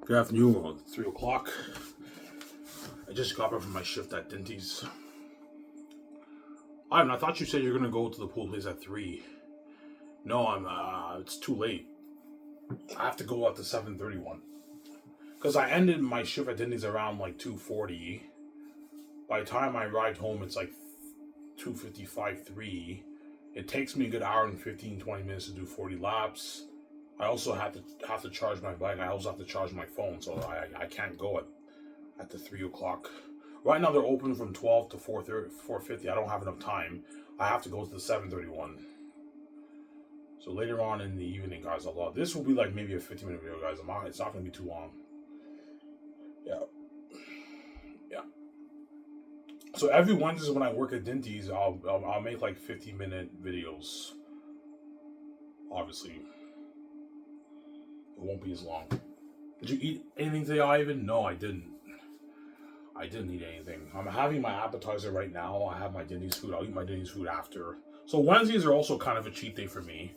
Good afternoon, 3 o'clock. I just got back from my shift at Dinty's. I thought you said you're gonna go to the pool place at 3. No, it's too late. I have to go at the 7:31. Because I ended my shift at Dinty's around like 2:40. By the time I arrived home, it's like 2:55, 3. It takes me a good hour and 15, 20 minutes to do 40 laps. I also have to charge my bike. I also have to charge my phone, so I can't go at the 3 o'clock. Right now they're open from 12 to 4:30, 4:50. I don't have enough time. I have to go to the 7:31. So later on in the evening, guys, this will be like maybe a 15-minute video, guys. It's not going to be too long. Yeah. So every Wednesday when I work at Dinty's, I'll make like 15-minute videos. Obviously, it won't be as long. Did you eat anything today, Ivan? No, I didn't. I didn't eat anything. I'm having my appetizer right now. I have my Dinty's food. I'll eat my Dinty's food after. So Wednesdays are also kind of a cheat day for me.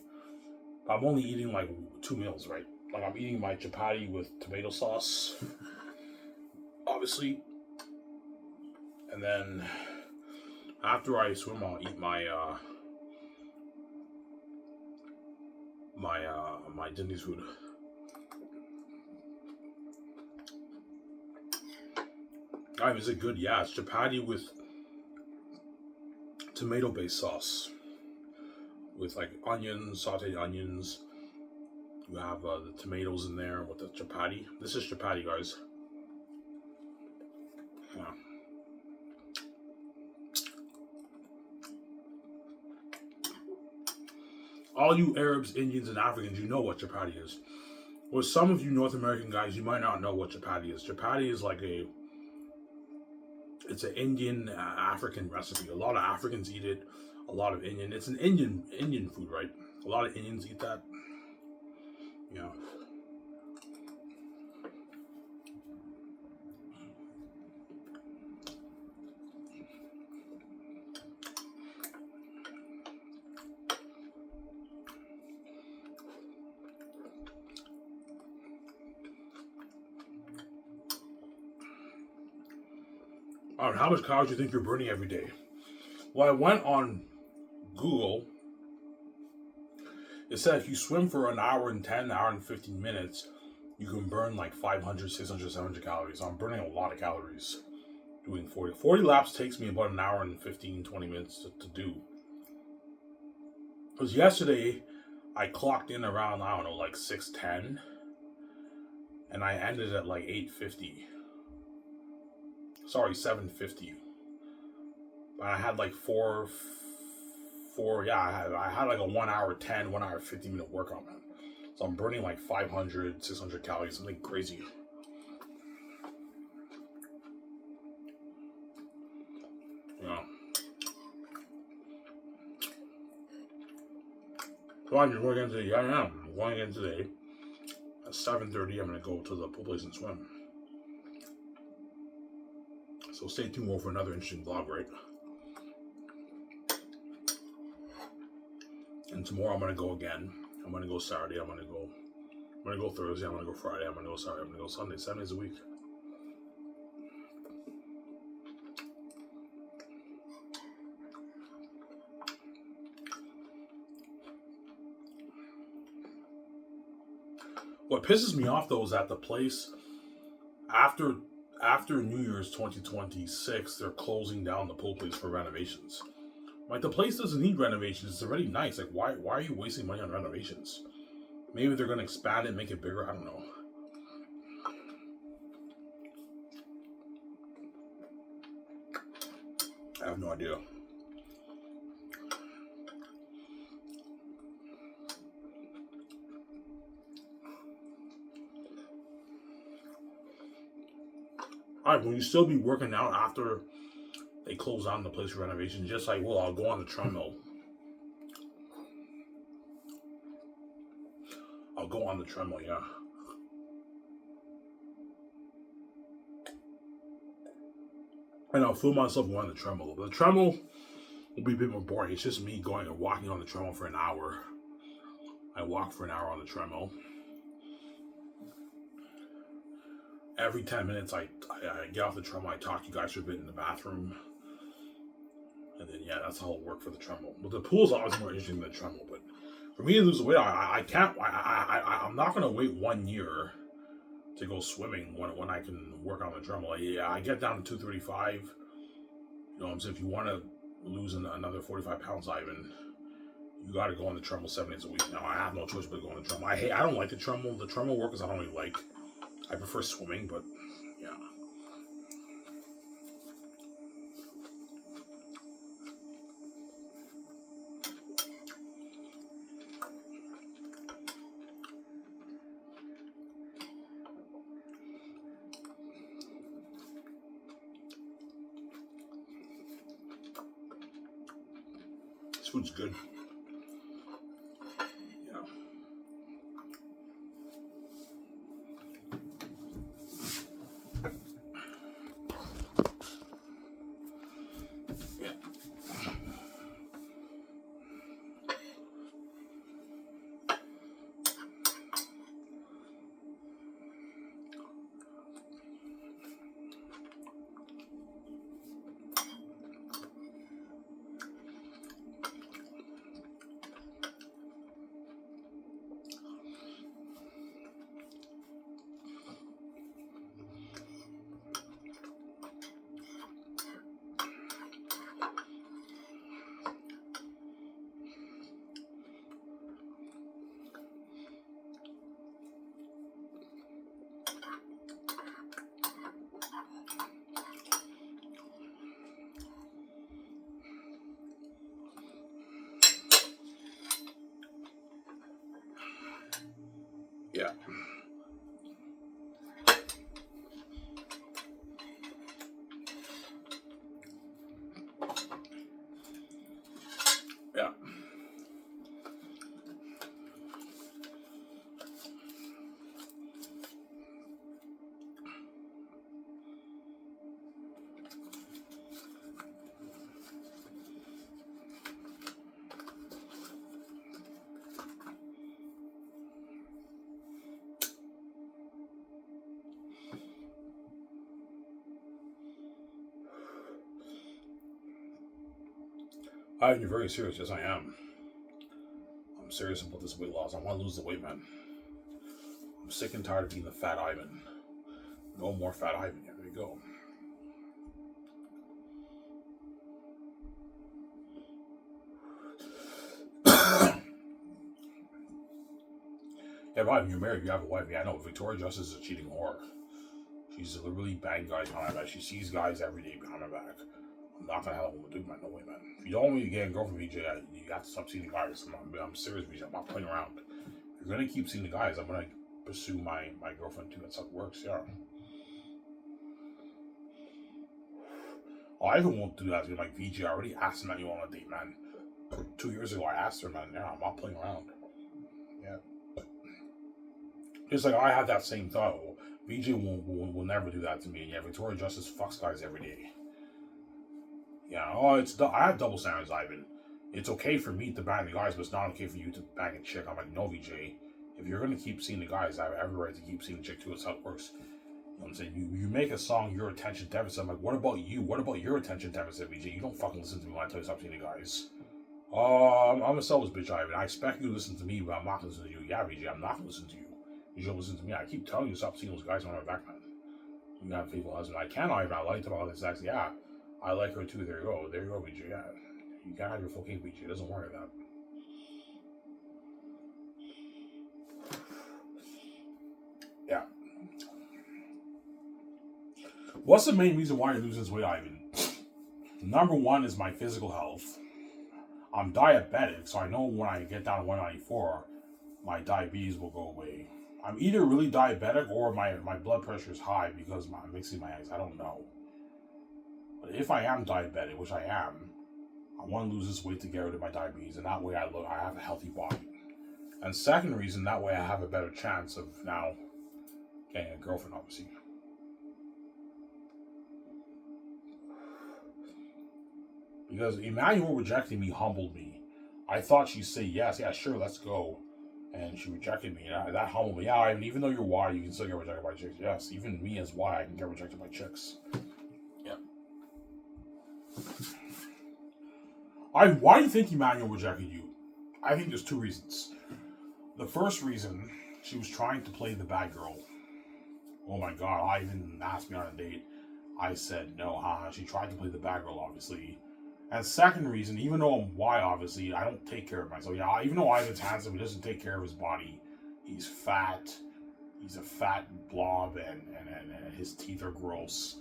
I'm only eating like 2 meals, right? Like I'm eating my chapati with tomato sauce, obviously. And then after I swim, I'll eat my Dinty's food. Is it good? Yeah, it's chapati with tomato-based sauce. With like onions, sauteed onions. You have the tomatoes in there with the chapati. This is chapati, guys. Yeah. All you Arabs, Indians, and Africans, you know what chapati is. Well, some of you North American guys, you might not know what chapati is. Chapati is like it's an Indian African recipe. A lot of Africans eat it. A lot of Indian. It's an Indian food, right? A lot of Indians eat that. Yeah. Alright, how much calories do you think you're burning every day? Well, I went on Google. It said if you swim for an hour and 10, hour and 15 minutes, you can burn like 500, 600, 700 calories. I'm burning a lot of calories doing 40. 40 laps takes me about an hour and 15, 20 minutes to do. Because yesterday, I clocked in around, I don't know, like 6:10. And I ended at like 8:50. Sorry, 7:50. But I had like I had like a 1 hour 10, 1 hour 15-minute workout, man. So I'm burning like 500, 600 calories, something crazy. Yeah. So I'm going again today. Yeah, I am. I'm going again today. At 7:30, I'm going to go to the pool place and swim. So stay tuned for another interesting vlog, right? And tomorrow I'm going to go again. I'm going to go Saturday. I'm going to go Thursday. I'm going to go Friday. I'm going to go Saturday. I'm going to go Sunday. 7 days a week. What pisses me off though is that the place after New Year's 2026, they're closing down the pool place for renovations. Like the place doesn't need renovations. It's already nice. Like why are you wasting money on renovations? Maybe they're gonna expand it, make it bigger. I don't know. I have no idea. Alright, will you still be working out after they close down the place for renovations? Just like, well, I'll go on the treadmill. I'll go on the treadmill, yeah. And I'll film myself going on the treadmill. But the treadmill will be a bit more boring. It's just me going and walking on the treadmill for an hour. I walk for an hour on the treadmill. every 10 minutes I get off the treadmill, I talk to you guys for a bit in the bathroom. And then, yeah, that's how it'll work for the treadmill. But the pool's always more interesting than the treadmill. But for me to lose weight, I can't, I'm not going to wait 1 year to go swimming when I can work on the treadmill. Yeah, I get down to 235. You know what I'm saying? If you want to lose another 45 pounds, Ivan, you got to go on the treadmill 7 days a week. Now, I have no choice but to go on the treadmill. I don't like the treadmill. The treadmill work is I don't really like. I prefer swimming, but yeah. This food's good. Yeah. Yeah. Yeah. You're very serious. Yes, I am. I'm serious about this weight loss. I want to lose the weight, man. I'm sick and tired of being the fat Ivan. No more fat Ivan. Here we go. Yeah, Ivan, you're married. You have a wife. Yeah, I know. Victoria Justice is a cheating whore. She's a really bad guy behind my back. She sees guys every day behind my back. I'm not gonna have a woman do, man. No way, man. If you don't want me to get a girlfriend, VJ, you got to stop seeing the guys. I'm serious, VJ. I'm not playing around. If you're gonna keep seeing the guys, I'm gonna pursue my girlfriend too. That's how it works, yeah. I even won't do that to like VJ. I already asked him that you want a date, man. 2 years ago, I asked her, man. Yeah, I'm not playing around. Yeah. Just like I had that same thought. Well, VJ will never do that to me. Yeah, Victoria Justice fucks guys every day. Yeah, I have double standards, Ivan. It's okay for me to bang the guys, but it's not okay for you to bang a chick. I'm like, no, VJ. If you're gonna keep seeing the guys, I have every right to keep seeing the chick too. That's how it works. You know what I'm saying? You make a song, your attention deficit. I'm like, what about you? What about your attention deficit, VJ? You don't fucking listen to me when I tell you stop seeing the guys. I'm a selfish bitch, Ivan. I expect you to listen to me, but I'm not gonna listen to you. Yeah, VJ, I'm not gonna listen to you. You should listen to me. I keep telling you to stop seeing those guys on my back, man. You have a faithful husband. I can, Ivan. I like them all this sex. Yeah. I like her too. There you go. There you go, BJ. Yeah. You can't have your full cake, BJ. It doesn't work like that. Yeah. What's the main reason why you're losing this weight, Ivan? Number one is my physical health. I'm diabetic, so I know when I get down to 194, my diabetes will go away. I'm either really diabetic or my blood pressure is high because I'm mixing my eggs. I don't know. But if I am diabetic, which I am, I want to lose this weight to get rid of my diabetes, and that way I have a healthy body. And second reason, that way I have a better chance of now getting a girlfriend, obviously. Because Emmanuel rejecting me humbled me. I thought she'd say yes, yeah, sure, let's go. And she rejected me. That humbled me. Yeah, even though you're Y, you can still get rejected by chicks. Yes, even me as Y, I can get rejected by chicks. Yeah. Why do you think Emmanuel rejected you? I think there's two reasons. The first reason, she was trying to play the bad girl. Oh my god, Ivan asked me on a date. I said no, she tried to play the bad girl, obviously. And second reason, even though I'm Y, obviously, I don't take care of myself. Yeah, even though Ivan's handsome, he doesn't take care of his body. He's fat. He's a fat blob, and his teeth are gross.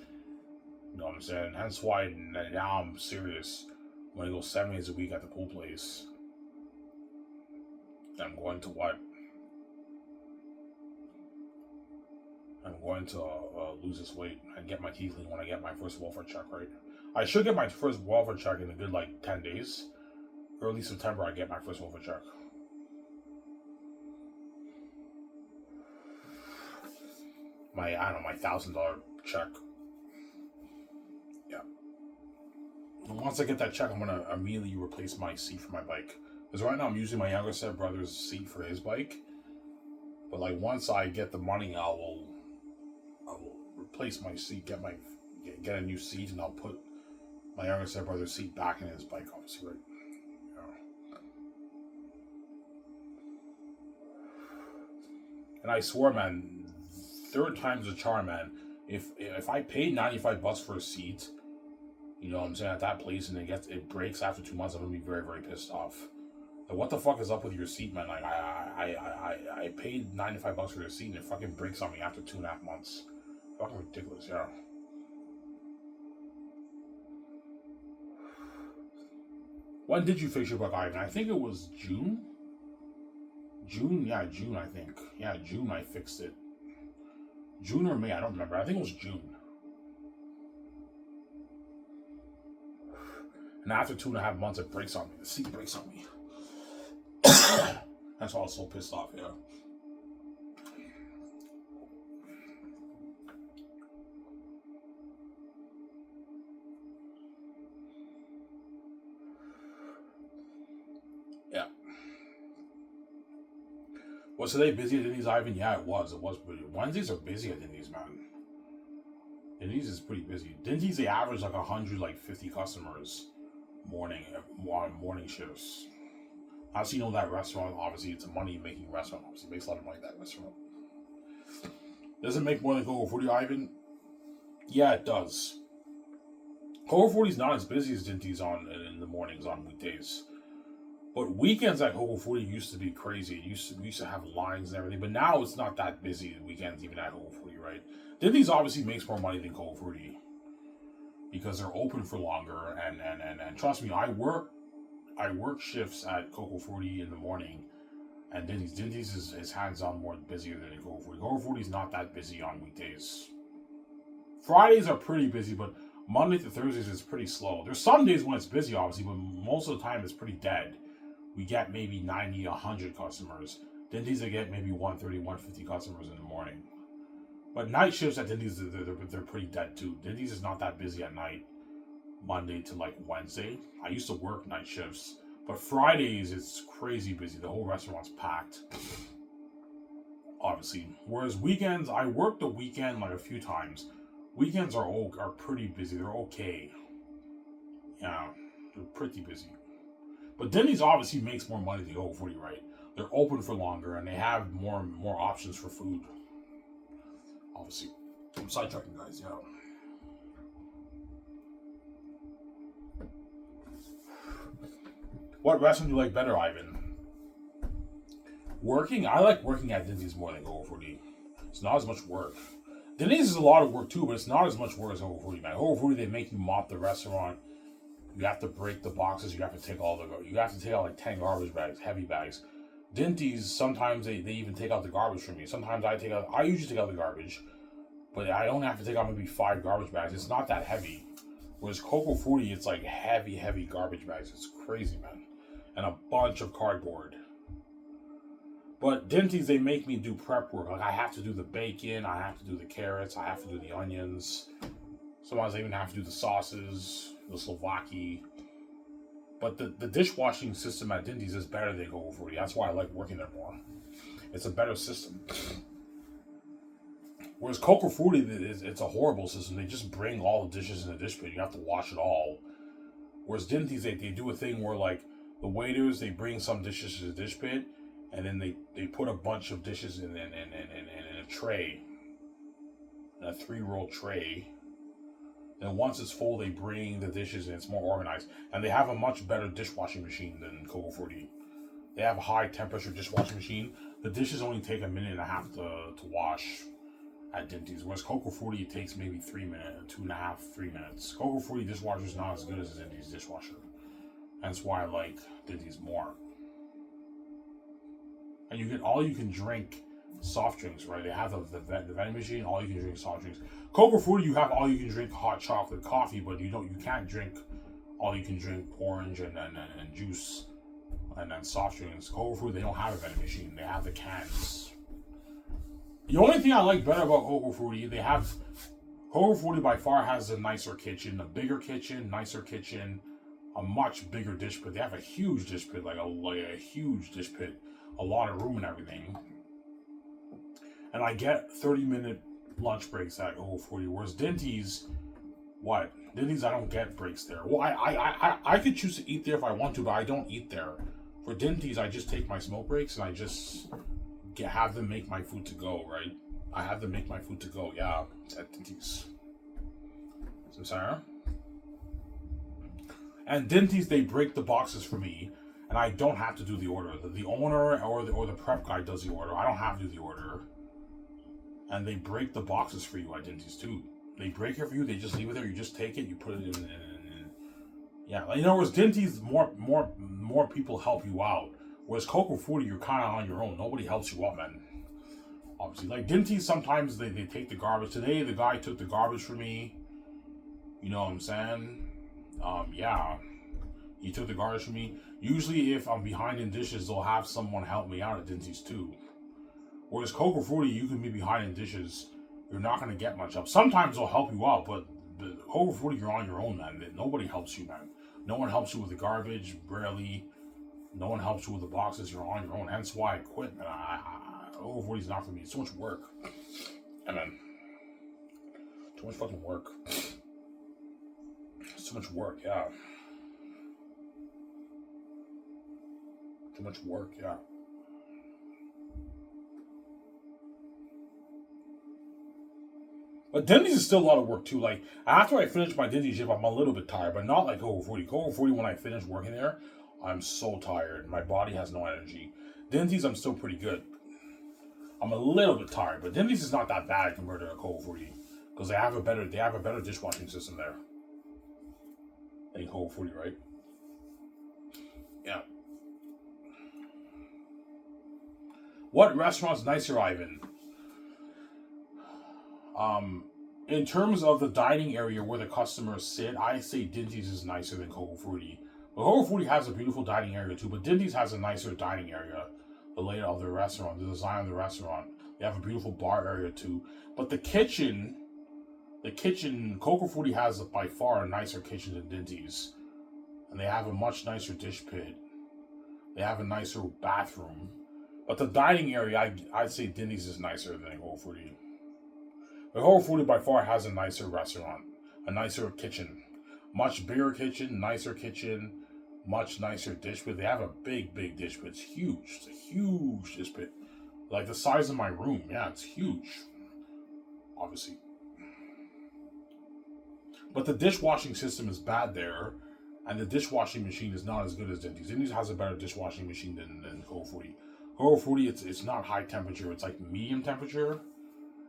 You know what I'm saying? Hence why now I'm serious. When I go 7 days a week at the pool place, I'm going to what? I'm going to lose this weight and get my teeth clean when I get my first welfare check, right? I should get my first welfare check in a good, 10 days. Early September, I get my first welfare check. My $1,000 check. Yeah. And once I get that check, I'm going to immediately replace my seat for my bike. Because right now, I'm using my younger stepbrother's seat for his bike. But, once I get the money, I will replace my seat, get a new seat, and I'll put my younger stepbrother's seat back in his bike, obviously, right? Yeah. And I swear, man, third time's a charm, man. If I paid $95 for a seat, you know what I'm saying, at that place, and it breaks after 2 months, I'm gonna be very, very pissed off. What the fuck is up with your seat, man? I paid $95 for your seat, and it fucking breaks on me after 2.5 months. Fucking ridiculous, yeah. When did you fix your bike, Ivan? I think it was June. June, I think. Yeah, June I fixed it. June or May, I don't remember. I think it was June. And after 2.5 months, it breaks on me. The seat breaks on me. That's why I was so pissed off, yeah. Yeah. Was today busy at Denny's, Ivan? Yeah, it was. It was busy. Wednesdays are busy at Denny's, man. Denny's is pretty busy. Denny's, they average 150 customers morning shifts. As you know, that restaurant, obviously, it's a money-making restaurant. Obviously, it makes a lot of money, that restaurant. Does it make more than Coco 40, Ivan? Yeah, it does. Coco 40 is not as busy as Denny's in the mornings on weekdays. But weekends at Coco 40 used to be crazy. We used to have lines and everything. But now it's not that busy weekends even at Coco 40, right? Denny's obviously makes more money than Coco 40. Because they're open for longer. And trust me, I work shifts at Coco 40 in the morning. And Denny's is hands-on more busier than Coco 40. Coco 40 is not that busy on weekdays. Fridays are pretty busy, but Monday to Thursdays is pretty slow. There's some days when it's busy, obviously, but most of the time it's pretty dead. We get maybe 90, 100 customers. Denny's, they get maybe 130, 150 customers in the morning. But night shifts at Denny's, they're pretty dead too. Denny's is not that busy at night, Monday to Wednesday. I used to work night shifts. But Fridays, it's crazy busy. The whole restaurant's packed. Obviously. Whereas weekends, I worked the weekend a few times. Weekends are pretty busy. They're okay. Yeah, they're pretty busy. But Denny's obviously makes more money than Coco 40, right? They're open for longer and they have more options for food. Obviously. I'm sidetracking, guys, yeah. What restaurant do you like better, Ivan? Working? I like working at Denny's more than Coco 40. It's not as much work. Denny's is a lot of work too, but it's not as much work as Coco 40, man. Coco 40, they make you mop the restaurant. You have to break the boxes. You have to take out 10 garbage bags, heavy bags. Denny's, sometimes they even take out the garbage from me. Sometimes I usually take out the garbage, but I only have to take out maybe 5 garbage bags. It's not that heavy. Whereas Coco 40, it's heavy garbage bags. It's crazy, man. And a bunch of cardboard. But Denny's, they make me do prep work. I have to do the bacon, I have to do the carrots, I have to do the onions. Sometimes I even have to do the sauces, the Slovakia, But the dishwashing system at Dinty's is better than Coco 40. That's why I like working there more. It's a better system. Whereas Coco 40, it's a horrible system. They just bring all the dishes in the dish pit. You have to wash it all. Whereas Dinty's, they do a thing where, like, the waiters, they bring some dishes to the dish pit, and then they put a bunch of dishes in a tray, in a 3-roll tray. And once it's full, they bring the dishes and it's more organized. And they have a much better dishwashing machine than Coco 40. They have a high temperature dishwashing machine. The dishes only take 1.5 minutes to wash at Dinty's. Whereas Coco 40, it takes maybe 3 minutes, 2.5, 3 minutes. Coco 40 dishwasher is not as good as Dinty's dishwasher. That's why I like Dinty's more. And you get all you can drink soft drinks, right? They have the vending machine, all you can drink soft drinks. Coco 40, you have all you can drink hot chocolate coffee, but you can't drink all you can drink orange and juice and then soft drinks. Coco 40, they don't have a vending machine, they have the cans. The only thing I like better about Coco 40, Coco 40 by far has a nicer kitchen, a bigger kitchen, nicer kitchen, a much bigger dish pit. They have a huge dish pit, like a huge dish pit, a lot of room and everything. And I get 30-minute lunch breaks at Coco 40, whereas Dinty's, Dinty's, I don't get breaks there. Well, I could choose to eat there if I want to, but I don't eat there. For Dinty's, I just take my smoke breaks and I just have them make my food to go, right? I have them make my food to go, yeah, at Dinty's. So, Sarah? And Dinty's, they break the boxes for me, and I don't have to do the order. The owner or the prep guy does the order. I don't have to do the order. And they break the boxes for you at Dinty's too. They break it for you. They just leave it there. You just take it. You put it in. Yeah, like, whereas Dinty's, more people help you out. Whereas Coco 40, you're kind of on your own. Nobody helps you out, man. Obviously, like Dinty's, sometimes they take the garbage. Today, the guy took the garbage for me. You know what I'm saying? Yeah, he took the garbage for me. Usually, if I'm behind in dishes, they'll have someone help me out at Dinty's too. Whereas Coco 40, you can be behind in dishes. You're not going to get much help. Sometimes they'll help you out, but Coco 40, you're on your own, man. Nobody helps you, man. No one helps you with the garbage, barely. No one helps you with the boxes. You're on your own. Hence why I quit, man. Coco 40 is not for me. It's too much work. Yeah, man. Too much fucking work. It's too much work, yeah. Too much work, yeah. But Dinty's is still a lot of work too. Like, after I finish my Dinty's shift, I'm a little bit tired, but not like Coco 40. Coco 40, when I finish working there, I'm so tired. My body has no energy. Dinty's, I'm still pretty good. I'm a little bit tired, but Dinty's is not that bad compared to Coco 40 because they have a better dishwashing system there than Coco 40, right? Yeah. What restaurant's nicer, Ivan? In terms of the dining area where the customers sit, I say Dinty's is nicer than Coco 40. But Coco 40 has a beautiful dining area too, but Dinty's has a nicer dining area. The layout of the restaurant, the design of the restaurant. They have a beautiful bar area too. But the kitchen, Coco 40 has by far a nicer kitchen than Dinty's. And they have a much nicer dish pit. They have a nicer bathroom. But the dining area, I'd say Dinty's is nicer than Coco 40. But Coco 40 by far has a nicer restaurant, a nicer kitchen, much bigger kitchen, much nicer dish pit. They have a big dish pit. It's huge. It's a huge dish pit. Like the size of my room. Yeah, it's huge. Obviously. But the dishwashing system is bad there, and the dishwashing machine is not as good as Dinty's. Dinty's has a better dishwashing machine than Coco 40. Coco 40, it's not high temperature. It's like medium temperature.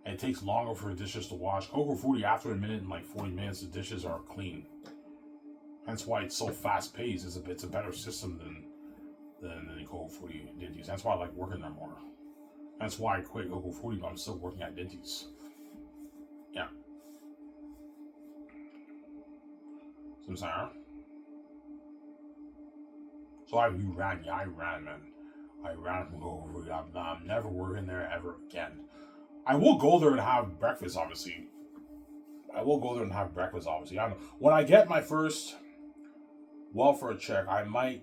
And it takes longer for the dishes to wash. Coco 40, after a minute and like 40 minutes, the dishes are clean. Hence why it's so fast paced. It's a better system than Coco 40 and Dinty's. That's why I like working there more. That's why I quit Coco 40, but I'm still working at Dinty's. Yeah. So, Sarah? So you ran. Yeah, I ran, man. I ran from Coco 40. I'm never working there ever again. I will go there and have breakfast, obviously. When I get my first Well, for a check, I might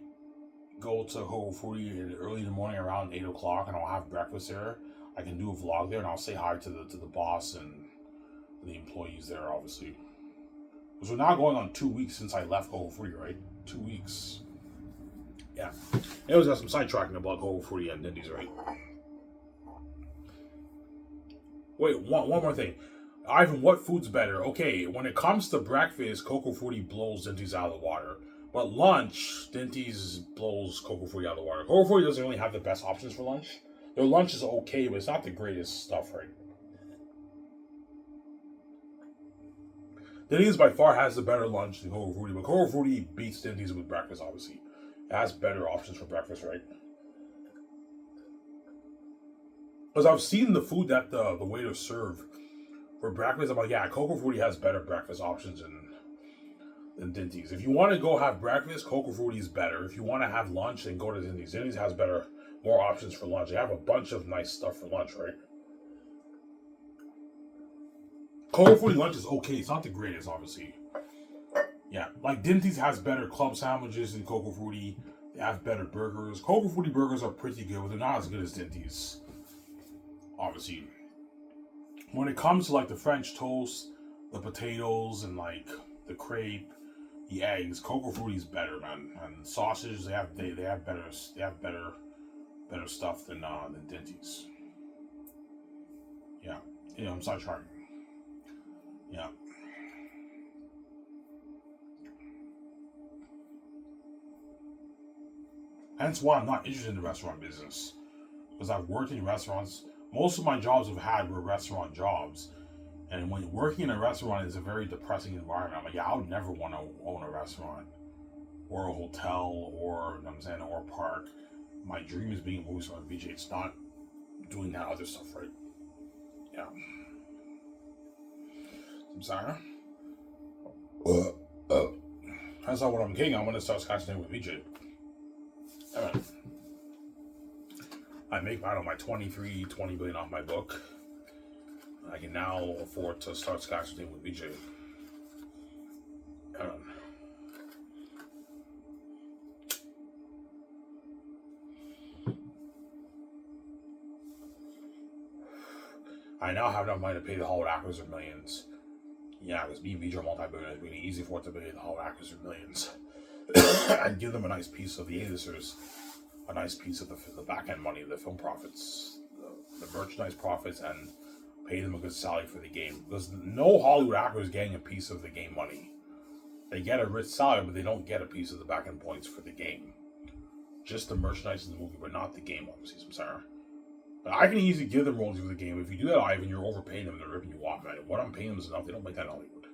go to Whole Footy early in the morning around 8 o'clock, and I'll have breakfast there. I can do a vlog there, and I'll say hi to the boss and the employees there, obviously. Because we're now going on 2 weeks since I left Whole Footy, right? 2 weeks. Yeah. It was just some sidetracking about Whole Footy and Dinties, right? Wait, one more thing. Ivan, what food's better? Okay, when it comes to breakfast, Coco Footy blows Dinties out of the water. But lunch, Dinties blows Coco Footy out of the water. Coco Footy doesn't really have the best options for lunch. Their lunch is okay, but it's not the greatest stuff, right? Dinties by far has the better lunch than Coco Footy, but Coco Footy beats Dinties with breakfast, obviously. It has better options for breakfast, right? Because I've seen the food that the waiters serve for breakfast. I'm like, yeah, Coco Footy has better breakfast options than Dinties. If you want to go have breakfast, Coco Footy is better. If you want to have lunch, then go to Dinties. Dinties has more options for lunch. They have a bunch of nice stuff for lunch, right? Coco Footy lunch is okay. It's not the greatest, obviously. Yeah, like Dinties has better club sandwiches than Coco Footy. They have better burgers. Coco Footy burgers are pretty good, but they're not as good as Dinties. Obviously. When it comes to like the French toast, the potatoes, and like the crepe, the eggs, Coco Footy's better, man. And sausage, they have better stuff than Dinties. Yeah, I'm sorry, trying. Yeah. Hence why I'm not interested in the restaurant business. Because I've worked in restaurants. Most of my jobs I've had were restaurant jobs. And when working in a restaurant is a very depressing environment. I'm like, yeah, I would never want to own a restaurant. Or a hotel, or, you know what I'm saying, or a park. My dream is being a movie star VJ. It's not doing that other stuff, right? Yeah. I'm sorry. That's not what I'm getting. I'm going to start scratching with VJ. Alright. I make, I don't know, my 20 billion off my book. I can now afford to start scratching with VJ. I now have enough money to pay the Hollywood actors of millions. Yeah, because me and VJ are multi-billionaires. It's really easy for it to pay the Hollywood actors of millions. And give them a nice piece of the A-listers, a nice piece of the back-end money, the film profits, the merchandise profits, and pay them a good salary for the game. Because no Hollywood actor is getting a piece of the game money. They get a rich salary, but they don't get a piece of the back-end points for the game. Just the merchandise in the movie, but not the game, obviously. I'm sorry. But I can easily give them royalties for the game. If you do that, Ivan, you're overpaying them. They're ripping you off, man. What I'm paying them is enough. They don't make that in Hollywood.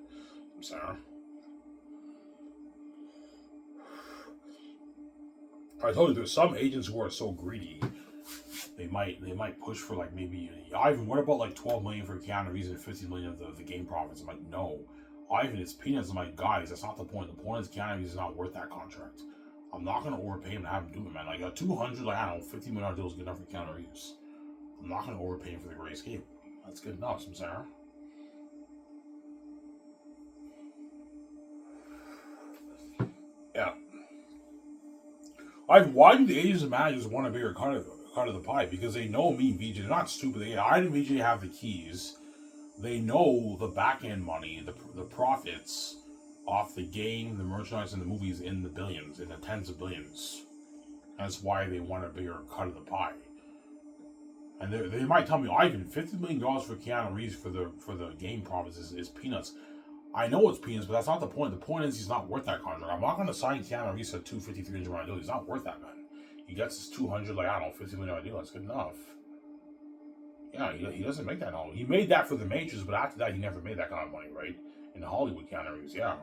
I'm sorry. I told you, there's some agents who are so greedy. They might push for like maybe Ivan. What about like 12 million for Keanu Reeves and 50 million of the game profits? I'm like, no, Ivan, it's peanuts. I'm like, guys, that's not the point. The point is Keanu Reeves is not worth that contract. I'm not gonna overpay him and have him do it, man. Like a 200, like I don't know, $50 million deal is good enough for Keanu Reeves. I'm not gonna overpay him for the Great Escape. That's good enough. I'm sorry. Yeah. Why do the agents and managers want a bigger cut of the pie? Because they know me and VJ. They're not stupid. I and VJ have the keys. They know the back end money, the profits off the game, the merchandise, and the movies in the billions, in the tens of billions. That's why they want a bigger cut of the pie. And they might tell me, Ivan, $50 million for Keanu Reeves for the game profits is peanuts. I know it's peanuts, but that's not the point. The point is he's not worth that contract. I'm not going to sign Keanu Reeves for $250, $300 million. He's not worth that, man. He gets his 200, like, I don't know, $50 million deal. That's good enough. Yeah, he doesn't make that all. He made that for the Matrix, but after that, he never made that kind of money, right? In Hollywood, Keanu Reeves, yeah.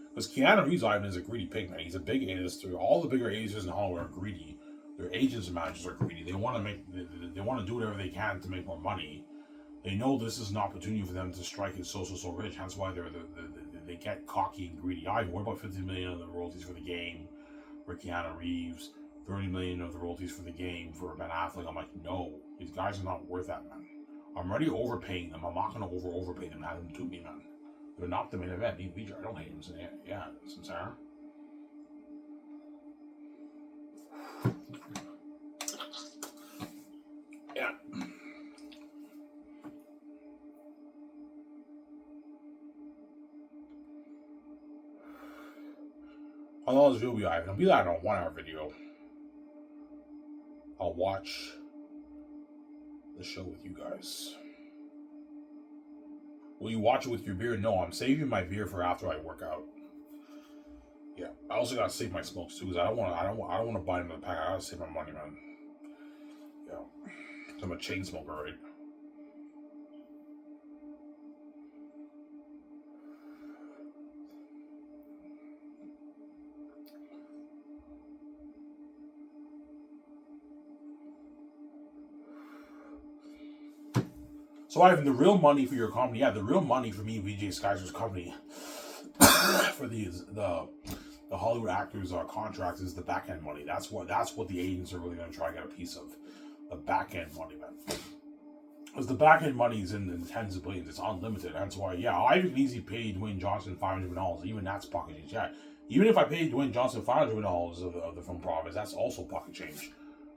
Because Keanu Reeves, Ivan, is a greedy pig, man. He's a big A-lister. All the bigger A-listers in Hollywood are greedy. Their agents and managers are greedy. They want to do whatever they can to make more money. They know this is an opportunity for them to strike it so rich. Hence why they get cocky and greedy. Ivan, what about 50 million of the royalties for the game for Keanu Reeves? 30 million of the royalties for the game for Ben Affleck. I'm like, no, these guys are not worth that, man. I'm already overpaying them. I'm not going to overpay them and have them do me, man. They're not the main event. I don't hate him. Yeah, sincere. Yeah. How long this video will be, Ivan? It'll be like a 1 hour video. I'll watch the show with you guys. Will you watch it with your beer? No, I'm saving my beer for after I work out. Yeah, I also gotta save my smokes too, because I don't want to buy them in the pack. I gotta save my money, man. Yeah, I'm a chain smoker, right? So Ivan, the real money for your company, the real money for me and VJ Skyzer's company for the Hollywood actors' contracts is the back end money. That's what the agents are really going to try to get a piece of, the back end money, man. Because the back end money is in the tens of billions. It's unlimited. That's why, Ivan can easily pay Dwayne Johnson $500. Even that's pocket change. Yeah, even if I pay Dwayne Johnson $500 of the film profits, that's also pocket change.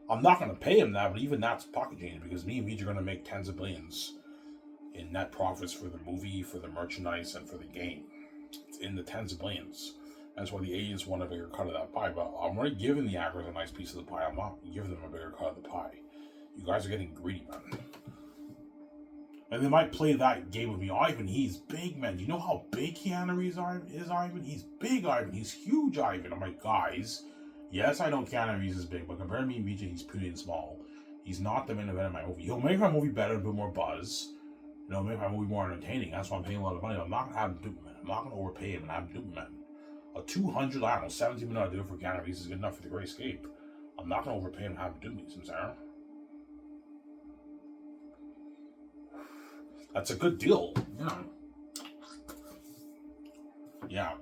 I'm not going to pay him that, but even that's pocket change, because me and VJ are going to make tens of billions in net profits for the movie, for the merchandise, and for the game. It's in the tens of billions. That's why the agents want a bigger cut of that pie. But I'm already giving the actors a nice piece of the pie. I'm not giving them a bigger cut of the pie. You guys are getting greedy, man. And they might play that game with me. Ivan, he's big, man. Do you know how big Keanu Reeves is, Ivan? He's big, Ivan. He's huge, Ivan. I'm like, guys, yes, I know Keanu Reeves is big, but compared to me and VJ, he's pretty small. He's not the main event of my movie. He'll make my movie better, a bit more buzz. Make my movie more entertaining. That's why I'm paying a lot of money. I'm not gonna have him do, man. I'm not gonna overpay him and have him do, man. A $200, I don't know, $17 million deal for Keanu Reeves is good enough for The Great Escape. I'm not gonna overpay him and have him do me, Sarah. That's a good deal. Yeah.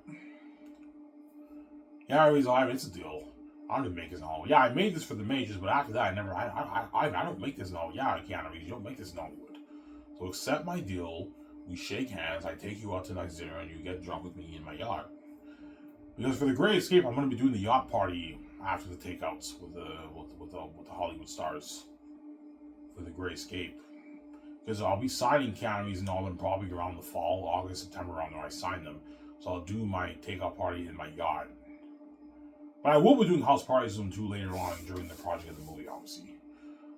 Keanu Reeves Live, it's a deal. I don't even make this in Hollywood. Yeah, I made this for the majors, but after that, I don't make this in Hollywood. Yeah, Keanu Reeves, you don't make this in Hollywood. So accept my deal, we shake hands, I take you out to nice dinner, and you get drunk with me in my yacht. Because for The Great Escape, I'm going to be doing the yacht party after the takeouts with the Hollywood stars for The Great Escape. Because I'll be signing Keanu Reeves and all them probably around the fall, August, September, around there I sign them. So I'll do my takeout party in my yacht. But I will be doing house parties with them too later on during the project of the movie, obviously.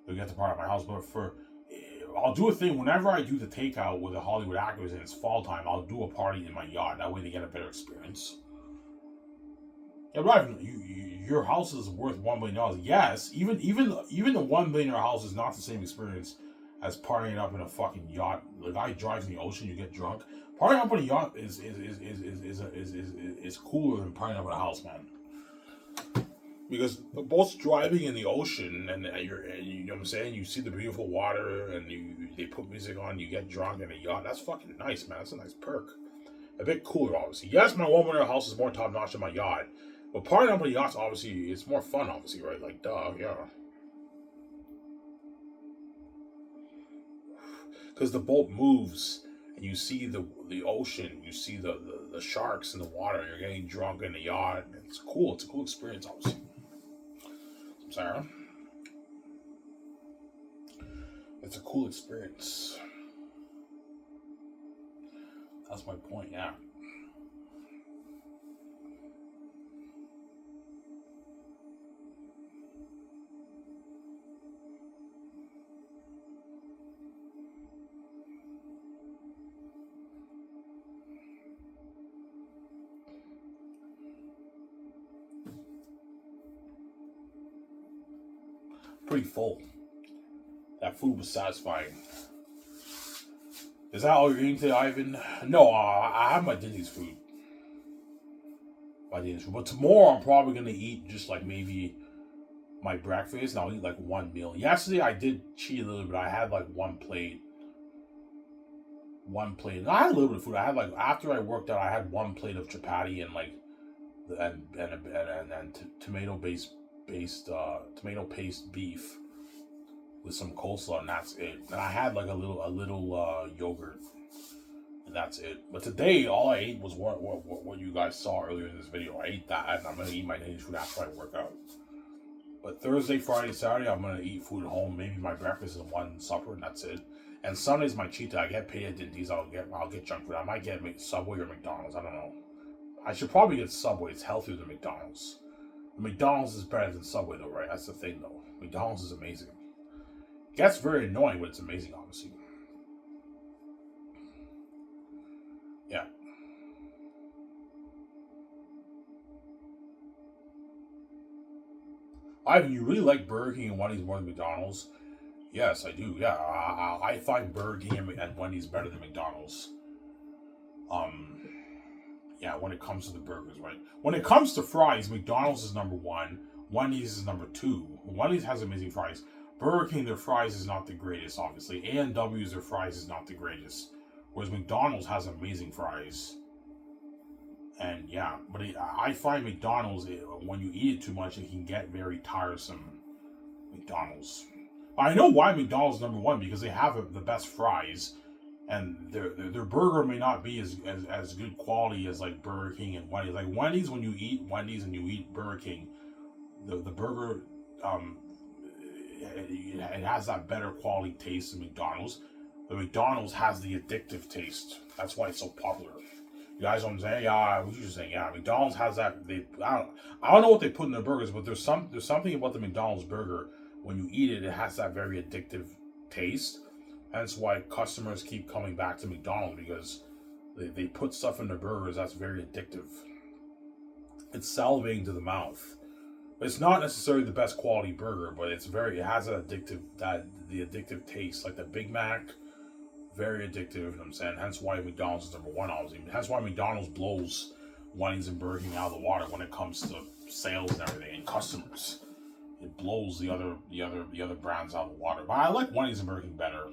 They'll get the part of my house, but I'll do a thing whenever I do the takeout with the Hollywood actors and it's fall time. I'll do a party in my yacht. That way they get a better experience. Yeah, right. Your house is worth $1 million. Yes, even the $1 million house is not the same experience as partying up in a fucking yacht. The guy drives in the ocean, you get drunk. Partying up in a yacht is cooler than partying up in a house, man. Because both driving in the ocean and you know what I'm saying, you see the beautiful water and they put music on, you get drunk in a yacht. That's fucking nice, man. That's a nice perk. A bit cooler, obviously. Yes, my $1 million house is more top notch than my yacht, but partying up in a yacht's obviously it's more fun, obviously, right? Like, duh, yeah. Because the boat moves and you see the ocean, you see the sharks in the water. You're getting drunk in the yacht. It's cool. It's a cool experience, obviously. Sarah. It's a cool experience. That's my point, yeah. Pretty full. That food was satisfying. Is that all you're eating today, Ivan? No, I have my Disney's food. But tomorrow I'm probably going to eat just like maybe my breakfast, and I'll eat like one meal. Yesterday I did cheat a little bit. I had like one plate. And I had a little bit of food. I had like, after I worked out, I had one plate of chapati and like, and tomato paste beef with some coleslaw, and that's it. And I had like a little yogurt And that's it. But today, all I ate was what you guys saw earlier in this video. I ate that, and I'm gonna eat my Danish food after I work out. But Thursday, Friday, Saturday, I'm gonna eat food at home. Maybe my breakfast and one supper, and that's it. And Sunday's my cheat day. I get paid at Dinty's. I'll get junk food. I might get Subway or McDonald's. I don't know. I should probably get Subway. It's healthier than McDonald's. McDonald's is better than Subway, though, right? That's the thing, though. McDonald's is amazing. It gets very annoying, but it's amazing, obviously. Yeah. Ivan, you really like Burger King and Wendy's more than McDonald's? Yes, I do. Yeah, I find Burger King and Wendy's better than McDonald's. Yeah, when it comes to the burgers, right? When it comes to fries, McDonald's is number one. Wendy's is number two. Wendy's has amazing fries. Burger King, their fries is not the greatest, obviously. A&W's, their fries is not the greatest. Whereas McDonald's has amazing fries. And yeah, but I find McDonald's, when you eat it too much, it can get very tiresome. McDonald's. I know why McDonald's is number one, because they have the best fries. And their burger may not be as good quality as like Burger King and Wendy's. Like Wendy's, when you eat Wendy's and you eat Burger King, the burger it has that better quality taste than McDonald's. But McDonald's has the addictive taste. That's why it's so popular. You guys know what I'm saying? Yeah, what you just saying? Yeah, McDonald's has that. I don't know what they put in their burgers, but there's something about the McDonald's burger. When you eat it, it has that very addictive taste. That's why customers keep coming back to McDonald's, because they put stuff in their burgers that's very addictive. It's salivating to the mouth. It's not necessarily the best quality burger, but it has the addictive taste, like the Big Mac. Very addictive, you know what I'm saying? Hence why McDonald's is number one, obviously. Hence why McDonald's blows Wendy's and Burger King out of the water when it comes to sales and everything and customers. It blows the other brands out of the water. But I like Wendy's and Burger King better.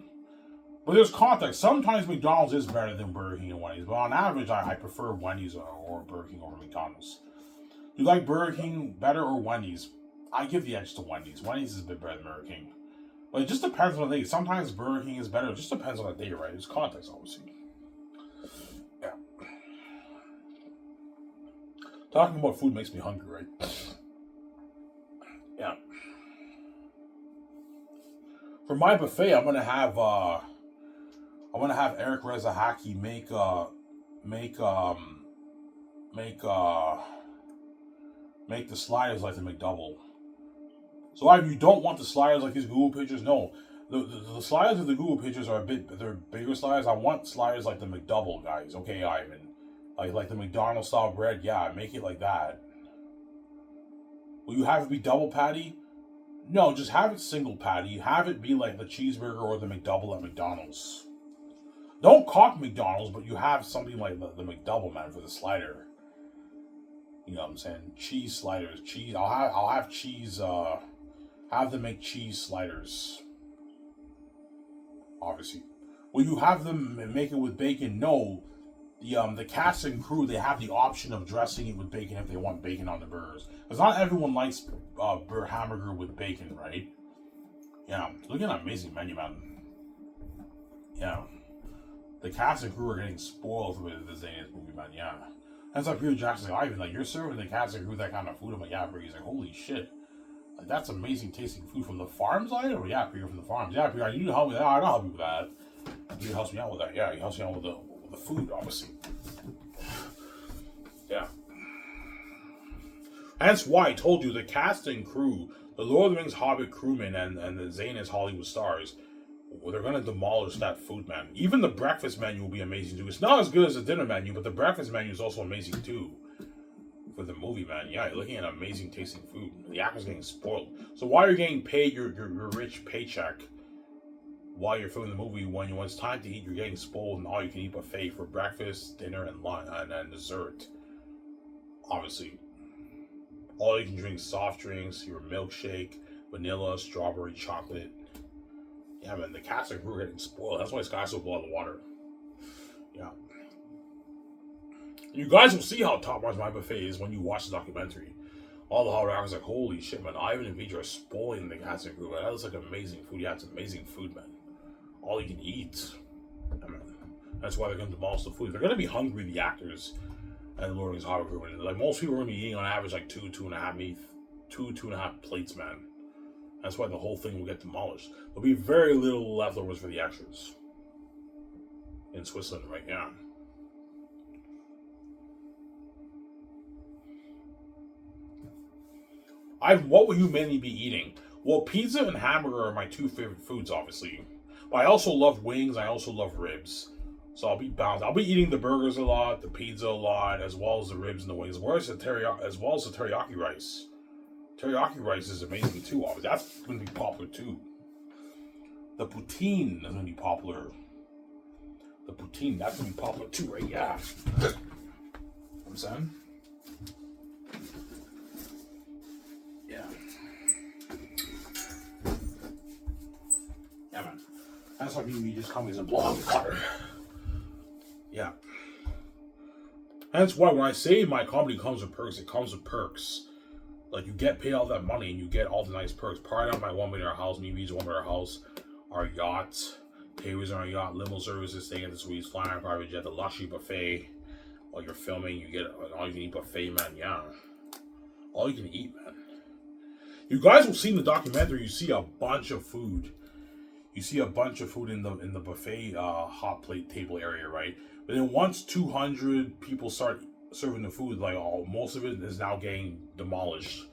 But there's context. Sometimes McDonald's is better than Burger King and Wendy's. But on average, I prefer Wendy's or Burger King over McDonald's. You like Burger King better or Wendy's? I give the edge to Wendy's. Wendy's is a bit better than Burger King. But it just depends on the day. Sometimes Burger King is better. It just depends on the day, right? There's context, obviously. Yeah. Talking about food makes me hungry, right? Yeah. For my buffet, I'm gonna have Eric Rezahaki make the sliders like the McDouble. So if you don't want the sliders like these Google pictures, no. The sliders of the Google pictures are they're bigger sliders. I want sliders like the McDouble, guys. Okay, Ivan. Like the McDonald's style bread, yeah, make it like that. Will you have it be double patty? No, just have it single patty. Have it be like the cheeseburger or the McDouble at McDonald's. Don't cock McDonald's, but you have something like the McDouble, man, for the slider. You know what I'm saying? Cheese sliders. Cheese. I'll have cheese. Have them make cheese sliders. Obviously. Will you have them make it with bacon? No. The cast and crew, they have the option of dressing it with bacon if they want bacon on the burgers. Because not everyone likes hamburger with bacon, right? Yeah. Look at that amazing menu, man. Yeah. The cast and crew are getting spoiled with this movie, man. Yeah. That's like Peter Jackson's like, Ivan, like, you're serving the cast and crew that kind of food. I'm like, yeah, Peter. He's like, holy shit. Like, that's amazing tasting food from the farms, I know? Yeah, Peter, from the farms. Yeah, Peter, you need to help me with that. I don't help you with that. Peter helps me out with that. Yeah, he helps me out with the food, obviously. Yeah. That's why I told you the cast and crew, the Lord of the Rings Hobbit crewmen and the Zayn's Hollywood stars, they're going to demolish that food, man. Even the breakfast menu will be amazing, too. It's not as good as the dinner menu, but the breakfast menu is also amazing, too. For the movie, man. Yeah, you're looking at amazing tasting food. The actor's getting spoiled. So while you're getting paid your rich paycheck, while you're filming the movie, when it's time to eat, you're getting spoiled and all you can eat buffet for breakfast, dinner, and lunch, and dessert. Obviously. All you can drink soft drinks, your milkshake, vanilla, strawberry, chocolate. Yeah, man, the cast and crew are getting spoiled. That's why this guy's so blow out of the water. Yeah. You guys will see how top-notch my buffet is when you watch the documentary. All the hot rockers like, holy shit, man. Ivan and Vijay are spoiling the cast and crew, man. That looks like amazing food. Yeah, it's amazing food, man. All you can eat. Yeah, man. That's why they're going to demolish the food. They're going to be hungry, the actors and the Lord of the Rings Hobby crew. Like, most people are going to be eating on average like two and a half plates, man. That's why the whole thing will get demolished. There'll be very little leftovers for the extras. In Switzerland, right? Yeah. What will you mainly be eating? Well, pizza and hamburger are my two favorite foods, obviously. But I also love wings. I also love ribs. So I'll be balanced. I'll be eating the burgers a lot, the pizza a lot, as well as the ribs and the wings, as well as the teriyaki rice. Teriyaki rice is amazing too. Obviously, that's going to be popular too. The poutine is going to be popular. The poutine, that's going to be popular too, right? Yeah. I'm saying. Yeah. Yeah, man. That's why me just call me as a blog cutter. Yeah. That's why when I say my comedy comes with perks, it comes with perks. Like, you get paid all that money and you get all the nice perks. Part of my $1 million house, me $1 million house, our yachts, paywheels on our yacht, limo services, staying at the suites, flying on a private jet, the luxury buffet. While you're filming, you get an all you can eat buffet, man. Yeah. All you can eat, man. You guys will see in the documentary, you see a bunch of food. You see a bunch of food in the buffet hot plate table area, right? But then once 200 people start serving the food, like, most of it is now getting demolished.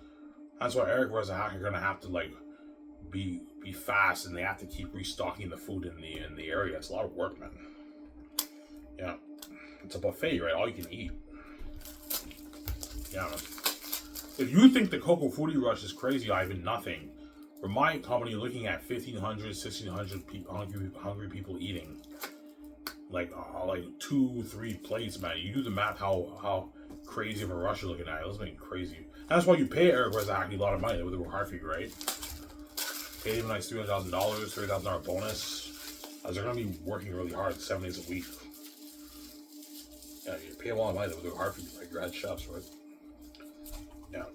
That's why Eric Rezahak are gonna have to like be fast, and they have to keep restocking the food in the area. It's a lot of work, man. Yeah, it's a buffet, right? All you can eat. Yeah, man. If you think the Cocoa Foodie Rush is crazy, Ivan, nothing. For my company, looking at 1,500, 1,600 hungry people eating. Like 2-3 plates, man. You do the math how crazy of a rush you're looking at. It's been crazy. That's why you pay Eric Rezahak a lot of money. They work hard for you, right? Pay him like $300,000, $30,000 bonus. As they're gonna be working really hard 7 days a week. Yeah, you pay a lot of money. They work hard for you, like grad chefs, right? Yeah.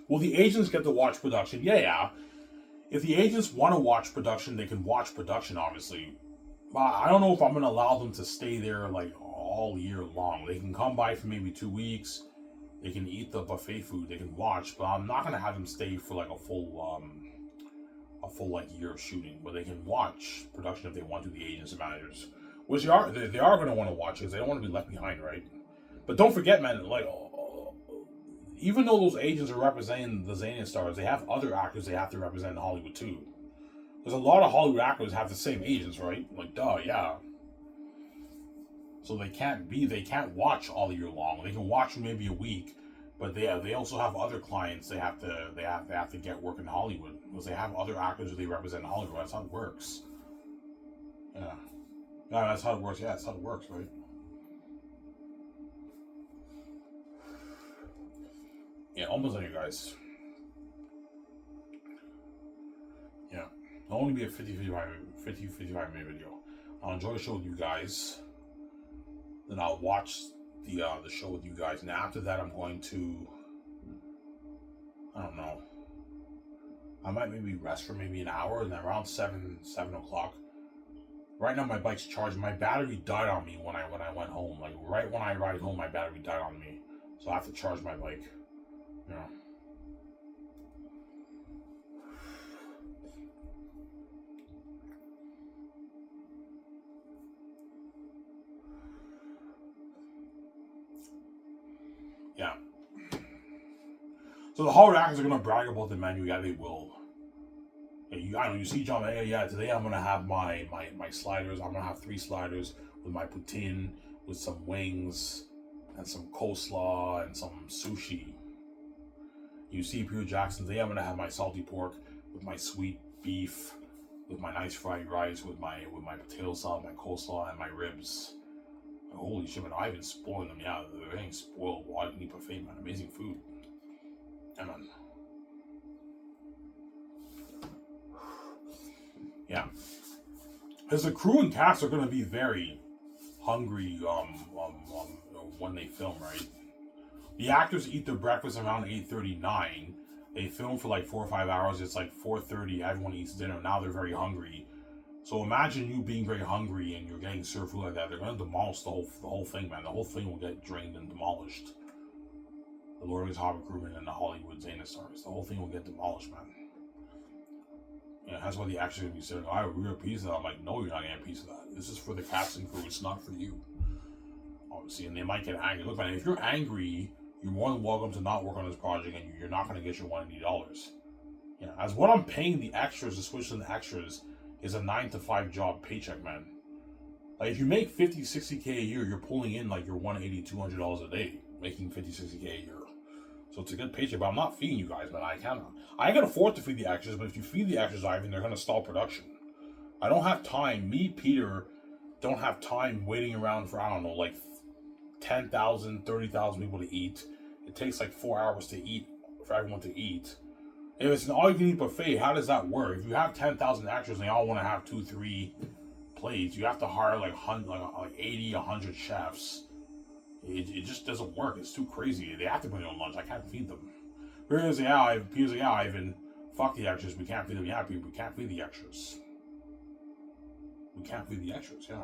Well, the agents get to watch production. Yeah. If the agents want to watch production, they can watch production, obviously. But I don't know if I'm going to allow them to stay there like all year long. They can come by for maybe 2 weeks. They can eat the buffet food. They can watch. But I'm not going to have them stay for like a full like year of shooting. But they can watch production if they want to, the agents and managers. Which they are going to want to watch because they don't want to be left behind, right? But don't forget, man, like, even though those agents are representing the Xanian stars, they have other actors they have to represent in Hollywood too. There's a lot of Hollywood actors have the same agents, right? Like, duh, yeah. So they can't watch all year long. They can watch maybe a week, but they also have other clients they have to get work in Hollywood because they have other actors who they represent in Hollywood. That's how it works. Yeah, that's how it works. Yeah, that's how it works, right? Yeah, almost done, you guys. Yeah. It'll only be a 55 minute video. I'll enjoy the show with you guys. Then I'll watch the show with you guys. And after that, I'm going to, I don't know, I might maybe rest for maybe an hour. And then around 7 o'clock. Right now, my bike's charged. My battery died on me when I went home. Like, right when I ride home, my battery died on me. So I have to charge my bike. Yeah. Yeah. So the Hollywood actors are gonna brag about the menu. Yeah, they will. Yeah, I know you see John. Yeah, today I'm gonna have my sliders. I'm gonna have 3 sliders with my poutine, with some wings, and some coleslaw and some sushi. You see Peter Jackson. Today I'm gonna have my salty pork with my sweet beef, with my nice fried rice, with my potato salad, my coleslaw, and my ribs. Holy shit, man, I've been spoiling them. Yeah, they're getting spoiled. All you can eat buffet, man. Amazing food. Yeah, man. Yeah. Because the crew and cast are going to be very hungry when they film, right? The actors eat their breakfast around 8:39. They film for like 4 or 5 hours. It's like 4:30. Everyone eats dinner. Now they're very hungry. So imagine you being very hungry and you're getting served food like that. They're going to demolish the whole thing, man. The whole thing will get drained and demolished. The Lord of his Hobbit crewmen and the Hollywood Zane stars. The whole thing will get demolished, man. Yeah, that's why the actors are going to be saying, I have a real piece of that. I'm like, no, you're not getting a piece of that. This is for the cast and crew. It's not for you. Obviously, and they might get angry. Look, man, if you're angry, you're more than welcome to not work on this project and you're not going to get your $180. Yeah, as what I'm paying the extras to switch to the extras is a 9 to 5 job paycheck, man. Like, if you make 50, 60K a year, you're pulling in like your $180, $200 a day, making 50, 60K a year. So it's a good paycheck, but I'm not feeding you guys, man. I can afford to feed the extras, but if you feed the extras, Ivan, they're going to stall production. I don't have time. Me, Peter, don't have time waiting around for, I don't know, like 10,000, 30,000 people to eat. It takes like 4 hours to eat, for everyone to eat. If it's an all-you-can-eat buffet, how does that work? If you have 10,000 extras and they all want to have 2, 3 plates, you have to hire like 80, 100 chefs. It just doesn't work. It's too crazy. They have to bring their own lunch. I can't feed them. Peter's like, yeah, Ivan, fuck the extras. We can't feed them. Yeah, Peter, we can't feed the extras. We can't feed the extras, yeah.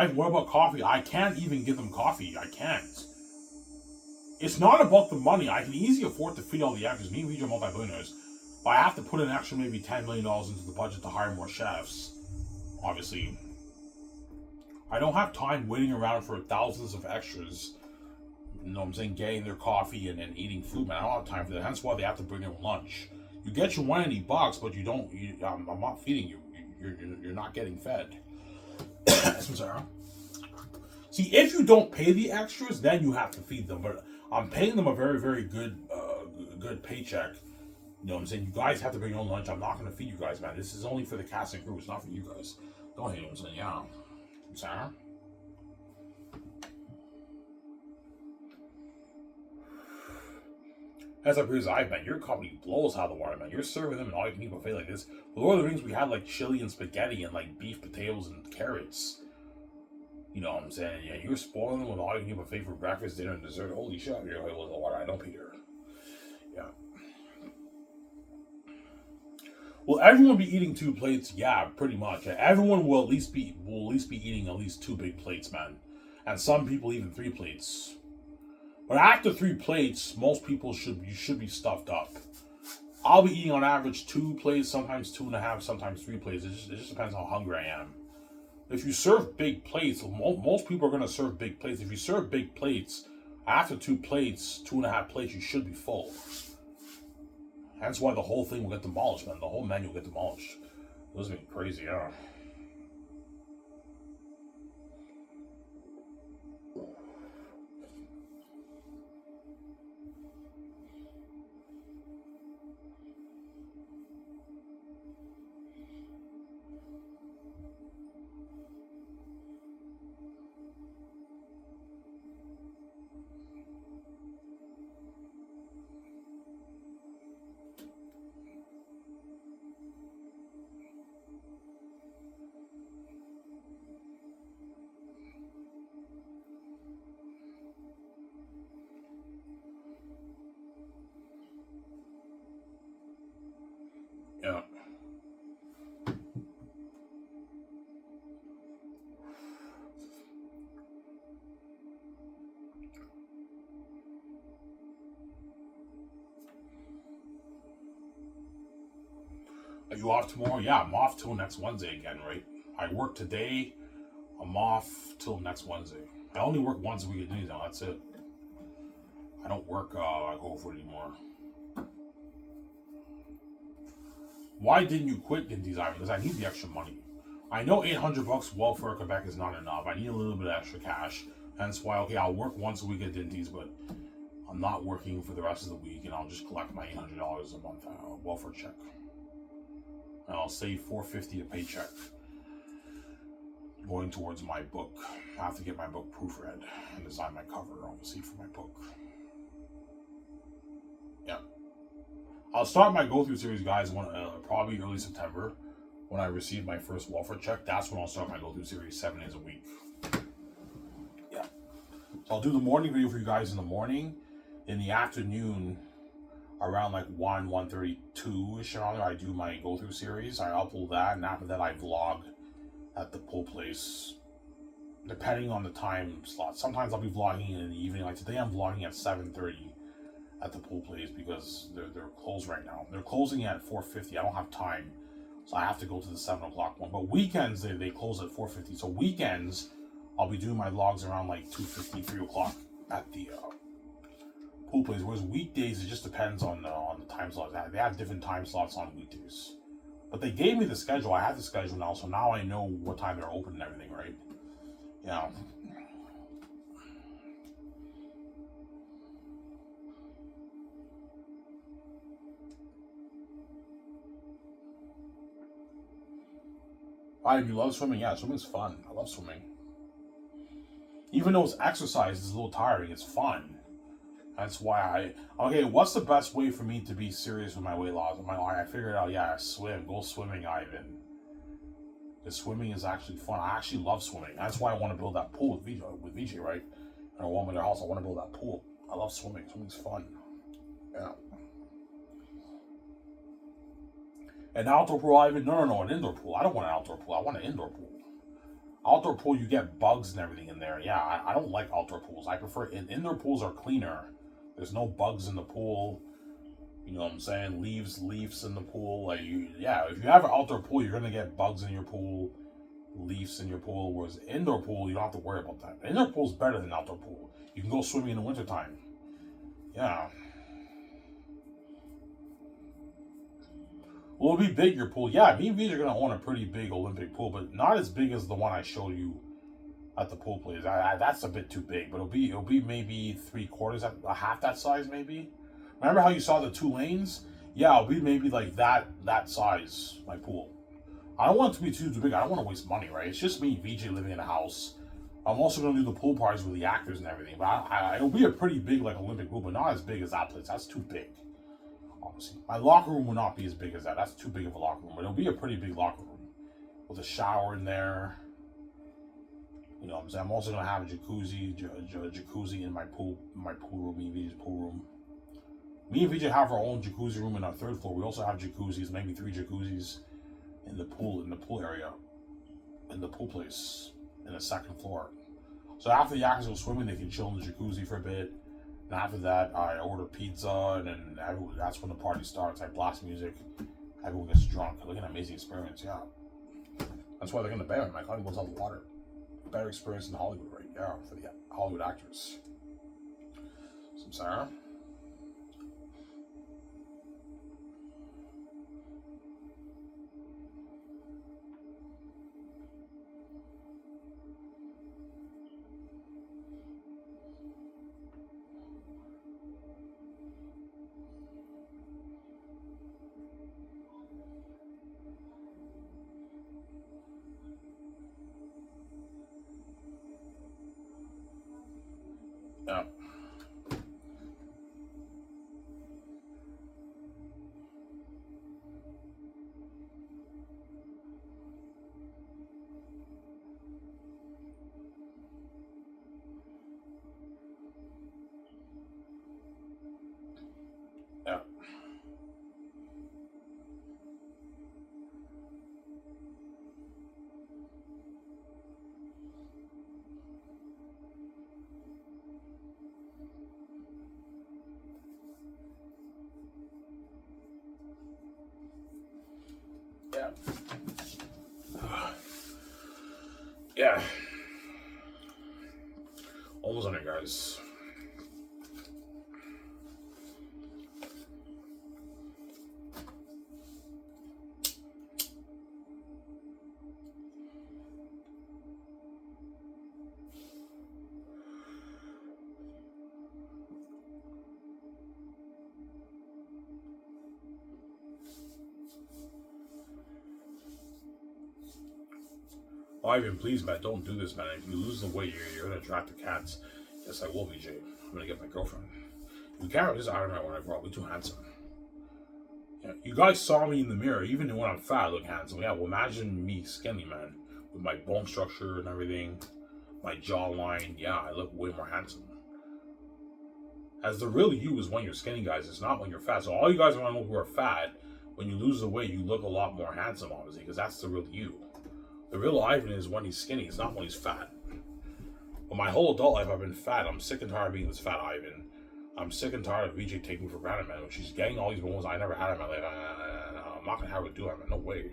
What about coffee? I can't even give them coffee. I can't. It's not about the money. I can easily afford to feed all the actors. Me and Vijay are multi-billionaires. But I have to put an extra maybe $10 million into the budget to hire more chefs. Obviously. I don't have time waiting around for thousands of extras. You know what I'm saying? Getting their coffee and eating food, man. I don't have time for that. Hence why they have to bring their own lunch. You get your $180, but you don't. I'm not feeding you. You're not getting fed. Sorry. See, if you don't pay the extras, then you have to feed them. But I'm paying them a very, very good paycheck. You know what I'm saying? You guys have to bring your own lunch. I'm not going to feed you guys, man. This is only for the cast and crew. It's not for you guys. Don't hate what I'm saying. Yeah. Sarah? As I previous I man, your company blows out of the water, man. You're serving them an all-you-can-eat buffet like this. With Lord of the Rings, we had like chili and spaghetti and like beef, potatoes, and carrots. You know what I'm saying? Yeah, you're spoiling them with all-you-can-eat buffet for breakfast, dinner, and dessert. Holy shit, you're a little water. I know, Peter. Yeah. Will everyone be eating 2 plates? Yeah, pretty much. Everyone will at least be eating at least 2 big plates, man. And some people even 3 plates. But after 3 plates, most people should be stuffed up. I'll be eating on average 2 plates, sometimes 2.5, sometimes 3 plates. It just depends how hungry I am. If you serve big plates, most people are going to serve big plates. If you serve big plates, after 2 plates, 2.5 plates, you should be full. That's why the whole thing will get demolished, man. The whole menu will get demolished. It was going to be crazy, yeah. Yeah. Are you off tomorrow? Yeah, I'm off till next Wednesday again, right? I work today. I'm off till next Wednesday. I only work once a week at Disney now. That's it. I don't work I go for it anymore. Why didn't you quit Dinty's Island? Because I need the extra money. I know $800 welfare Quebec is not enough. I need a little bit of extra cash. Hence why, okay, I'll work once a week at Dinty's, but I'm not working for the rest of the week, and I'll just collect my $800 a month welfare check. And I'll save $450 a paycheck going towards my book. I have to get my book proofread and design my cover, obviously, for my book. Yeah. I'll start my go-through series, guys, probably early September. when I receive my first welfare check, that's when I'll start my go-through series 7 days a week. Yeah. So I'll do the morning video for you guys in the morning. In the afternoon, around like 1:32-ish around there, I do my go-through series. I upload that, and after that I vlog at the pool place, depending on the time slot. Sometimes I'll be vlogging in the evening. Like today I'm vlogging at 7:30 at the pool place because they're closed right now. They're closing at 4:50. I don't have time, so I have to go to the 7 o'clock one. But weekends they close at 4:50. So weekends I'll be doing my vlogs around like 2:50, 3 o'clock at the pool place. Whereas weekdays, it just depends on the time slots. They have different time slots on weekdays. But they gave me the schedule. I have the schedule now, so now I know what time they're open and everything, right? Yeah. Why, you love swimming? Yeah, swimming's fun. I love swimming. Even though it's exercise, it's a little tiring. It's fun. That's why okay, what's the best way for me to be serious with my weight loss? I figured out, yeah, swim. Go swimming, Ivan. Because swimming is actually fun. I actually love swimming. That's why I want to build that pool with VJ, right? And I want with their house. I want to build that pool. I love swimming. Swimming's fun. Yeah. An outdoor pool, Ivan? No, an indoor pool. I don't want an outdoor pool. I want an indoor pool. Outdoor pool, you get bugs and everything in there. Yeah, I don't like outdoor pools. I prefer indoor pools are cleaner. There's no bugs in the pool. You know what I'm saying? Leaves in the pool. If you have an outdoor pool, you're gonna get bugs in your pool, leaves in your pool. Whereas indoor pool, you don't have to worry about that. Indoor pool is better than outdoor pool. You can go swimming in the wintertime. Yeah. Will it be big, your pool? Yeah, me and Vij are gonna own a pretty big Olympic pool, but not as big as the one I showed you at the pool place. That's a bit too big, but it'll be maybe 3/4, half that size maybe. Remember how you saw the 2 lanes? Yeah, it'll be maybe like that size, my pool. I don't want it to be too big. I don't want to waste money, right? It's just me and VJ living in a house. I'm also going to do the pool parties with the actors and everything, but it'll be a pretty big like Olympic pool, but not as big as that place. That's too big, honestly. My locker room will not be as big as that. That's too big of a locker room, but it'll be a pretty big locker room with a shower in there. You know what I'm saying? I'm also going to have a jacuzzi in my pool room, me and VJ's pool room. Me and VJ have our own jacuzzi room in our 3rd floor. We also have jacuzzis, maybe 3 jacuzzis in the pool area, in the pool place, in the 2nd floor. So after the actors go swimming, they can chill in the jacuzzi for a bit. And after that, I order pizza, and then that's when the party starts. I blast music. Everyone gets drunk. Like an amazing experience, yeah. That's why they're going to ban it. My Hollywood goes out the water. Better experience in Hollywood, right? Yeah, for the Hollywood actors. Some Sarah. Yeah. Yeah. Yeah. Yeah. Almost on it, guys. Ivan, please, man, don't do this, man. If you lose the weight, you're gonna attract the cats. Yes, I will, VJ. I'm gonna get my girlfriend. You can't just iron my when I grow up. We're too handsome. Yeah, you guys saw me in the mirror, even when I'm fat, I look handsome. Yeah, well, imagine me skinny, man, with my bone structure and everything, my jawline. Yeah, I look way more handsome. As the real you is when you're skinny, guys. It's not when you're fat. So all you guys around who are fat, when you lose the weight, you look a lot more handsome, obviously, because that's the real you. The real Ivan is when he's skinny. It's not when he's fat. But my whole adult life, I've been fat. I'm sick and tired of being this fat Ivan. I'm sick and tired of VJ taking me for granted, man. She's getting all these bones I never had in my life. I'm not gonna have her do it, man. No way.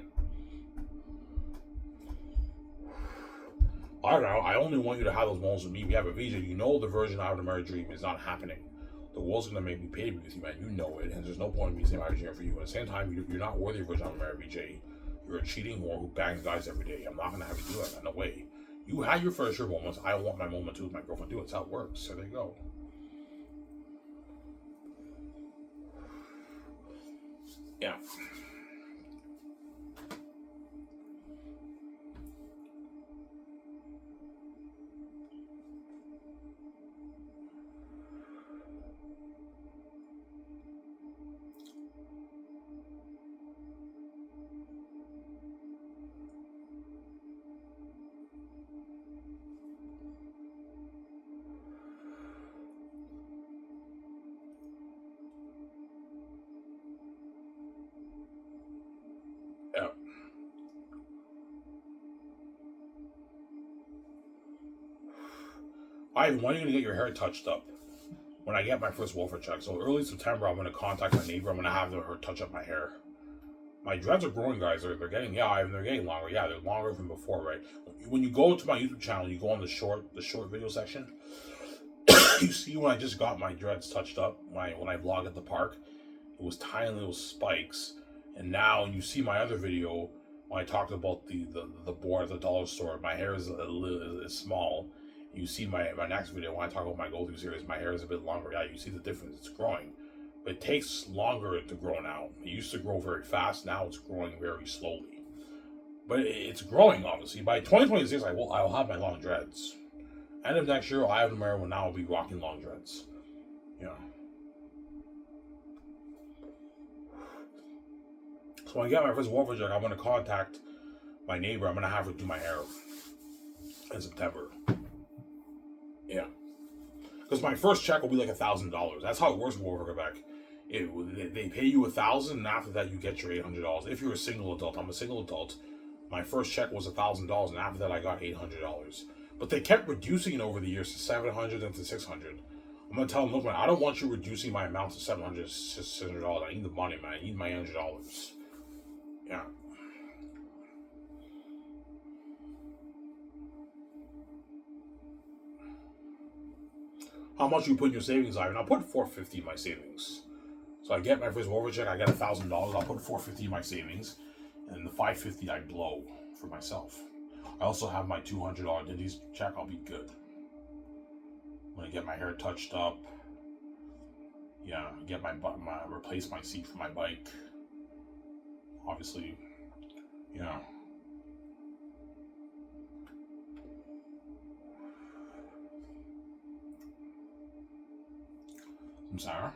I don't know. I only want you to have those moments with me. We have a VJ. You know the version of the married dream is not happening. The world's gonna make me pay with you, man. You know it, and there's no point in me saying I'm here for you. At the same time, you're not worthy of a version of a married VJ. You're a cheating whore who bangs guys every day. I'm not gonna have you do it, man. No way. You had your first sure moments. I want my moment too with my girlfriend. Do it. It's how it works. So there you go. Yeah. Yeah. Ivan, when are you gonna get your hair touched up? When I get my first welfare check. So early September, I'm gonna contact my neighbor. I'm gonna have her touch up my hair. My dreads are growing, guys. They're getting Ivan, they're getting longer. Yeah, they're longer than before, right? When you go to my YouTube channel, you go on the short video section. You see when I just got my dreads touched up. When I vlog at the park, it was tiny little spikes, and now you see my other video when I talked about the board at the dollar store. My hair is small. You see my next video when I talk about my go through series. My hair is a bit longer. Yeah, you see the difference. It's growing, but it takes longer to grow now. It used to grow very fast. Now it's growing very slowly, but it's growing. Obviously, by 2026, I'll have my long dreads. End of next year, Ivan Mara will now be rocking long dreads. Yeah. So when I get my first welfare check, I'm going to contact my neighbor. I'm going to have her do my hair in September. Yeah. Because my first check will be like $1,000. That's how it works in welfare Quebec. They pay you $1,000, and after that you get your $800. If you're a single adult, I'm a single adult. My first check was $1,000, and after that I got $800. But they kept reducing it over the years to $700 and to $600. I'm gonna tell them, look, man, I don't want you reducing my amount to $700, $600. I need the money, man. I need my $800. Yeah. How much you put in your savings, Ivan? I'll put $450 in my savings. So I get my first welfare check. I get $1,000. I'll put $450 in my savings, and the $550 I blow for myself. I also have my $200 Diddy's check. I'll be good. I'm gonna get my hair touched up. Yeah, get replace my seat for my bike. Obviously, yeah. I'm sorry.